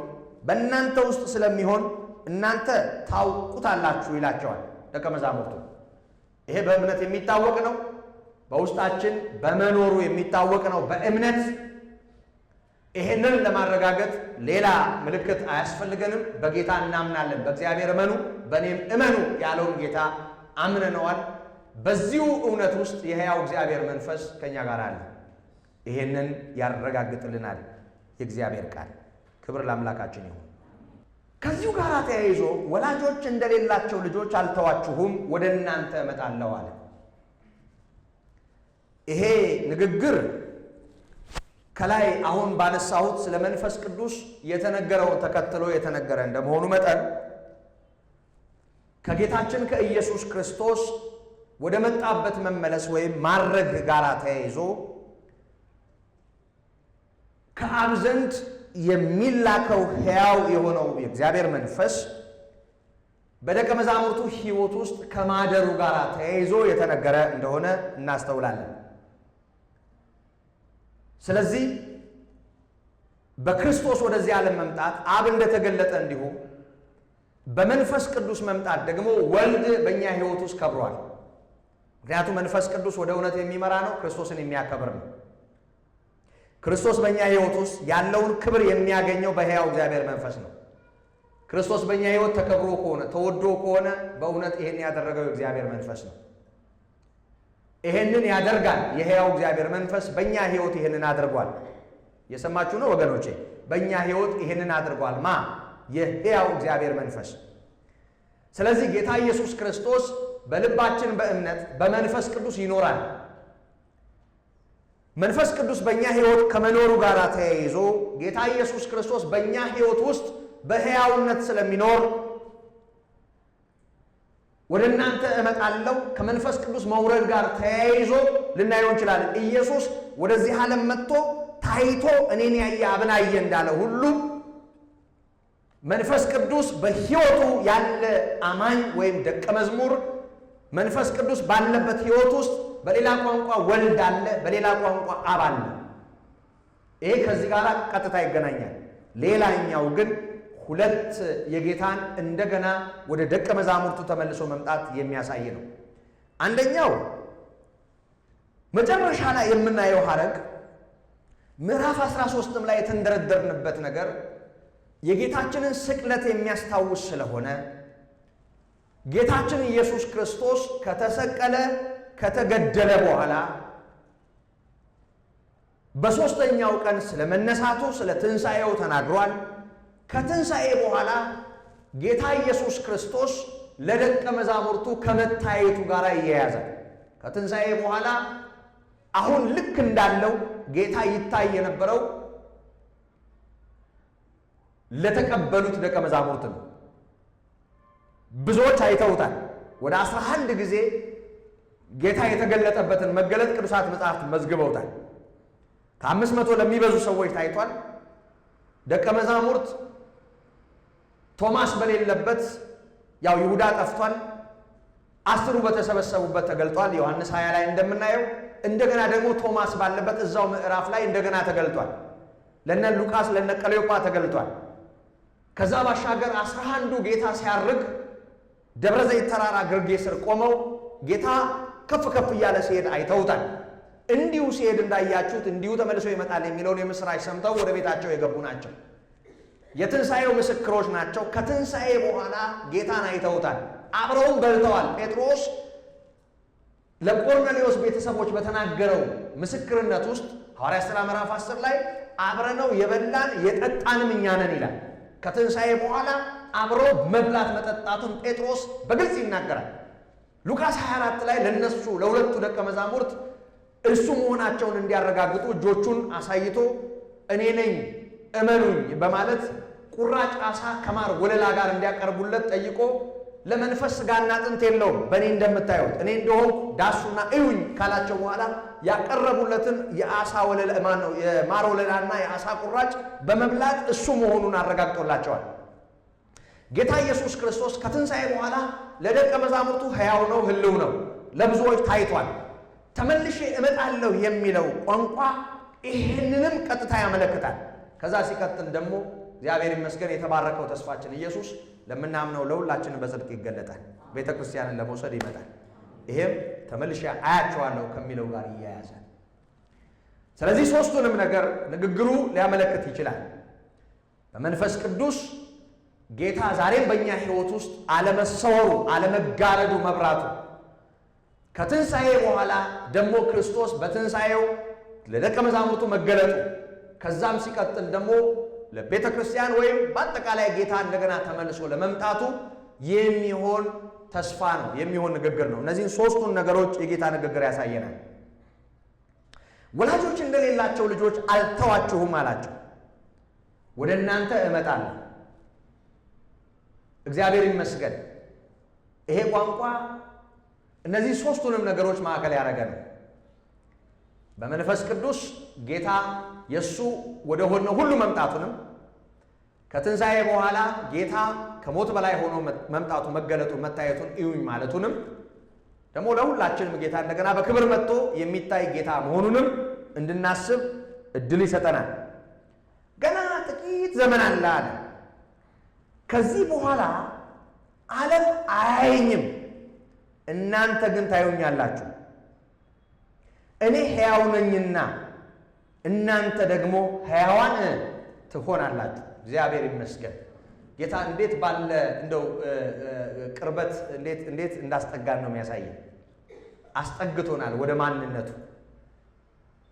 በእናንተ ውስጥ ስለሚሆን እናንተ ታውቁታላችሁ ይላቸዋል ደቀ መዛሙርቱ። ይሄ በእምነት የሚታወቅ ነው። በውስጣችን በመኖሩ የሚታወቅ ነው በእምነት። ይሄንን ለማረጋገጥ ሌላ ምልክት አያስፈልገንም። በጌታ እናምናለን። በእግዚአብሔር እመኑ በእኔም እመኑ ያለውን ጌታ አምነነዋል። በዚሁ እውነት ውስጥ የሕያው እግዚአብሔር መንፈስ ከእኛ ጋር አለ። ይሄንን ያረጋግጥልናል የእግዚአብሔር ቃል። ክብር ለአምላካችን ይሁን። ከዚሁ ጋር ተያይዞ ወላጆች እንደሌላቸው ልጆች አልተዋችሁም፣ ወደ እናንተ እመጣለሁ አለ። ይሄ ንግግር ከላይ አሁን ባነሳሁት ስለ መንፈስ ቅዱስ የተነገረውን ተከትሎ የተነገረ እንደመሆኑ መጠን ከጌታችን ከኢየሱስ ክርስቶስ ወደ መጣበት መመለስ ወይም ማረግ ጋር ተያይዞ ከአብ ዘንድ የሚላከው ሕያው የሆነው የእግዚአብሔር መንፈስ በደቀ መዛሙርቱ ሕይወት ውስጥ ከማደሩ ጋር ተያይዞ የተነገረ እንደሆነ እናስተውላለን። ስለዚህ በክርስቶስ ወደዚህ ዓለም መምጣት አብ እንደተገለጠ እንዲሁ በመንፈስ ቅዱስ መምጣት ደግሞ ወልድ በእኛ ሕይወት ውስጥ ከብሯል። ምክንያቱም መንፈስ ቅዱስ ወደ እውነት የሚመራ ነው፣ ክርስቶስን የሚያከብር ነው። ክርስቶስ በእኛ ሕይወት ውስጥ ያለውን ክብር የሚያገኘው በሕያው እግዚአብሔር መንፈስ ነው። ክርስቶስ በእኛ ሕይወት ተከብሮ ከሆነ ተወዶ ከሆነ በእውነት ይሄን ያደረገው የእግዚአብሔር መንፈስ ነው። ይሄንን ያደርጋል። የሕያው እግዚአብሔር መንፈስ በእኛ ሕይወት ይሄንን አድርጓል። የሰማችሁ ነው ወገኖቼ? በእኛ ሕይወት ይሄንን አድርጓል። ማ? የሕያው እግዚአብሔር መንፈስ። ስለዚህ ጌታ ኢየሱስ ክርስቶስ በልባችን በእምነት በመንፈስ ቅዱስ ይኖራል። መንፈስ ቅዱስ በእኛ ሕይወት ከመኖሩ ጋር ተያይዞ ጌታ ኢየሱስ ክርስቶስ በእኛ ሕይወት ውስጥ በሕያውነት ስለሚኖር ወደ እናንተ እመጣለሁ ከመንፈስ ቅዱስ መውረድ ጋር ተያይዞ ልናየው እንችላለን። ኢየሱስ ወደዚህ ዓለም መጥቶ ታይቶ እኔን ያየ አብን አየ እንዳለ ሁሉ መንፈስ ቅዱስ በሕይወቱ ያለ አማኝ ወይም ደቀ መዝሙር መንፈስ ቅዱስ ባለበት ሕይወት ውስጥ በሌላ ቋንቋ ወልድ አለ፣ በሌላ ቋንቋ አብ አለ። ይሄ ከዚህ ጋር ቀጥታ ይገናኛል። ሌላኛው ግን ሁለት የጌታን እንደገና ወደ ደቀ መዛሙርቱ ተመልሶ መምጣት የሚያሳይ ነው። አንደኛው መጨረሻ ላይ የምናየው ሐረግ ምዕራፍ 13ም ላይ የተንደረደርንበት ነገር የጌታችንን ስቅለት የሚያስታውስ ስለሆነ ጌታችን ኢየሱስ ክርስቶስ ከተሰቀለ ከተገደለ በኋላ በሦስተኛው ቀን ስለ መነሳቱ ስለ ትንሣኤው ተናግሯል። ከትንሣኤ በኋላ ጌታ ኢየሱስ ክርስቶስ ለደቀ መዛሙርቱ ከመታየቱ ጋር ይያያዛል። ከትንሣኤ በኋላ አሁን ልክ እንዳለው ጌታ ይታይ የነበረው ለተቀበሉት ደቀ መዛሙርት ነው። ብዙዎች አይተውታል። ወደ 11 ጊዜ ጌታ የተገለጠበትን መገለጥ ቅዱሳት መጻሕፍት መዝግበውታል። ከ500 ለሚበዙ ሰዎች ታይቷል። ደቀ መዛሙርት ቶማስ በሌለበት ያው ይሁዳ ጠፍቷል። 10ሩ በተሰበሰቡበት ተገልጧል። ዮሐንስ 20 ላይ እንደምናየው እንደገና ደግሞ ቶማስ ባለበት እዛው ምዕራፍ ላይ እንደገና ተገልጧል። ለነ ሉቃስ ለነ ቀሌዮጳ ተገልጧል። ከዛ ባሻገር 11ዱ ጌታ ሲያርግ ደብረ ዘይት ተራራ ግርጌ ስር ቆመው ጌታ ከፍ ከፍ እያለ ሲሄድ አይተውታል። እንዲሁ ሲሄድ እንዳያችሁት እንዲሁ ተመልሶ ይመጣል የሚለውን የምስራች ሰምተው ወደ ቤታቸው የገቡ ናቸው። የትንሣኤው ምስክሮች ናቸው። ከትንሣኤ በኋላ ጌታን አይተውታል። አብረውም በልተዋል። ጴጥሮስ ለቆርኔሌዎስ ቤተሰቦች በተናገረው ምስክርነት ውስጥ ሐዋርያት ሥራ ምዕራፍ 10 ላይ አብረነው የበላን የጠጣንም እኛ ነን ይላል። ከትንሣኤ በኋላ አብሮ መብላት መጠጣቱን ጴጥሮስ በግልጽ ይናገራል። ሉቃስ 24 ላይ ለነሱ ለሁለቱ ደቀ መዛሙርት እሱ መሆናቸውን እንዲያረጋግጡ እጆቹን አሳይቶ እኔ ነኝ እመኑኝ በማለት ቁራጭ ዓሣ ከማር ወለላ ጋር እንዲያቀርቡለት ጠይቆ ለመንፈስ ሥጋና አጥንት የለውም በእኔ እንደምታዩት እኔ እንደሆንኩ ዳሱና እዩኝ ካላቸው በኋላ ያቀረቡለትን የዓሣ ወለላ ነው የማር ወለላና የዓሣ ቁራጭ በመብላት እሱ መሆኑን አረጋግጦላቸዋል። ጌታ ኢየሱስ ክርስቶስ ከትንሣኤ በኋላ ለደቀ መዛሙርቱ ሕያው ነው፣ ሕልው ነው፣ ለብዙዎች ታይቷል። ተመልሼ እመጣለሁ የሚለው ቋንቋ ይህንንም ቀጥታ ያመለክታል። ከዛ ሲቀጥል ደግሞ እግዚአብሔር ይመስገን የተባረከው ተስፋችን ኢየሱስ ለምናምነው ለሁላችን በጽድቅ ይገለጣል፣ ቤተ ክርስቲያንን ለመውሰድ ይመጣል። ይሄም ተመልሼ አያቸዋለሁ ከሚለው ጋር ይያያዛል። ስለዚህ ሦስቱንም ነገር ንግግሩ ሊያመለክት ይችላል። በመንፈስ ቅዱስ ጌታ ዛሬም በእኛ ሕይወት ውስጥ አለመሰወሩ አለመጋረዱ መብራቱ፣ ከትንሣኤ በኋላ ደግሞ ክርስቶስ በትንሣኤው ለደቀ መዛሙርቱ መገለጡ፣ ከዛም ሲቀጥል ደግሞ ለቤተ ክርስቲያን ወይም በአጠቃላይ ጌታ እንደገና ተመልሶ ለመምጣቱ የሚሆን ተስፋ ነው፣ የሚሆን ንግግር ነው። እነዚህን ሦስቱን ነገሮች የጌታ ንግግር ያሳየናል። ወላጆች እንደሌላቸው ልጆች አልተዋችሁም አላቸው። ወደ እናንተ እመጣለሁ። እግዚአብሔር ይመስገን። ይሄ ቋንቋ እነዚህ ሶስቱንም ነገሮች ማዕከል ያደረገ ነው። በመንፈስ ቅዱስ ጌታ የሱ ወደ ሆነ ሁሉ መምጣቱንም ከትንሣኤ በኋላ ጌታ ከሞት በላይ ሆኖ መምጣቱ መገለጡን መታየቱን እዩኝ ማለቱንም ደግሞ ለሁላችንም ጌታ እንደገና በክብር መጥቶ የሚታይ ጌታ መሆኑንም እንድናስብ እድል ይሰጠናል። ገና ጥቂት ዘመን አለ አለ። ከዚህ በኋላ ዓለም አያየኝም፣ እናንተ ግን ታዩኛላችሁ። እኔ ሕያው ነኝና እናንተ ደግሞ ሕያዋን ትሆናላችሁ። እግዚአብሔር ይመስገን። ጌታ እንዴት ባለ እንደው ቅርበት እንዴት እንዳስጠጋን ነው የሚያሳየን። አስጠግቶናል ወደ ማንነቱ፣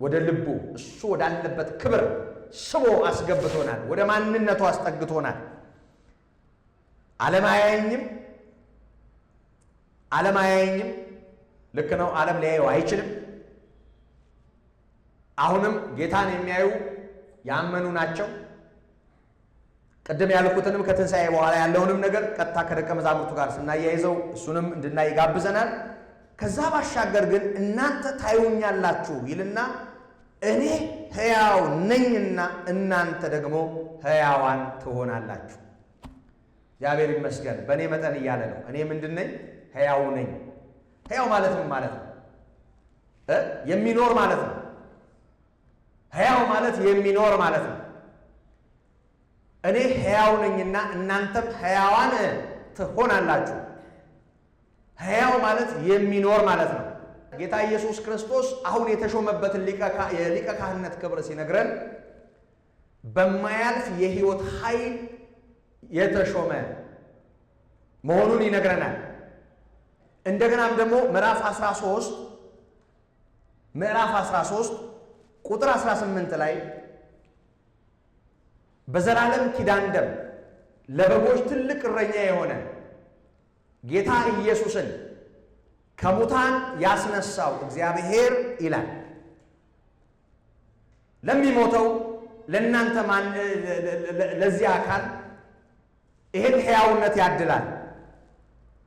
ወደ ልቡ፣ እሱ ወዳለበት ክብር ስቦ አስገብቶናል። ወደ ማንነቱ አስጠግቶናል። ዓለም አያየኝም። ልክ ነው። ዓለም ሊያየው አይችልም። አሁንም ጌታን የሚያዩ ያመኑ ናቸው። ቅድም ያልኩትንም ከትንሣኤ በኋላ ያለውንም ነገር ቀጥታ ከደቀ መዛሙርቱ ጋር ስናያይዘው እሱንም እንድናይ ይጋብዘናል። ከዛ ባሻገር ግን እናንተ ታዩኛላችሁ ይልና እኔ ሕያው ነኝና እናንተ ደግሞ ሕያዋን ትሆናላችሁ። እግዚአብሔር ይመስገን። በእኔ መጠን እያለ ነው። እኔ ምንድን ነኝ? ሕያው ነኝ። ሕያው ማለት ምን ማለት ነው? የሚኖር ማለት ነው። ሕያው ማለት የሚኖር ማለት ነው። እኔ ሕያው ነኝና እናንተም ሕያዋን ትሆናላችሁ። ሕያው ማለት የሚኖር ማለት ነው። ጌታ ኢየሱስ ክርስቶስ አሁን የተሾመበትን የሊቀ ካህንነት ክብር ሲነግረን በማያልፍ የሕይወት ኃይል የተሾመ መሆኑን ይነግረናል። እንደገናም ደግሞ ምዕራፍ 13 ቁጥር 18 ላይ በዘላለም ኪዳን ደም ለበጎች ትልቅ እረኛ የሆነ ጌታ ኢየሱስን ከሙታን ያስነሳው እግዚአብሔር ይላል ለሚሞተው ለእናንተ ለዚህ አካል ይሄን ሕያውነት ያድላል።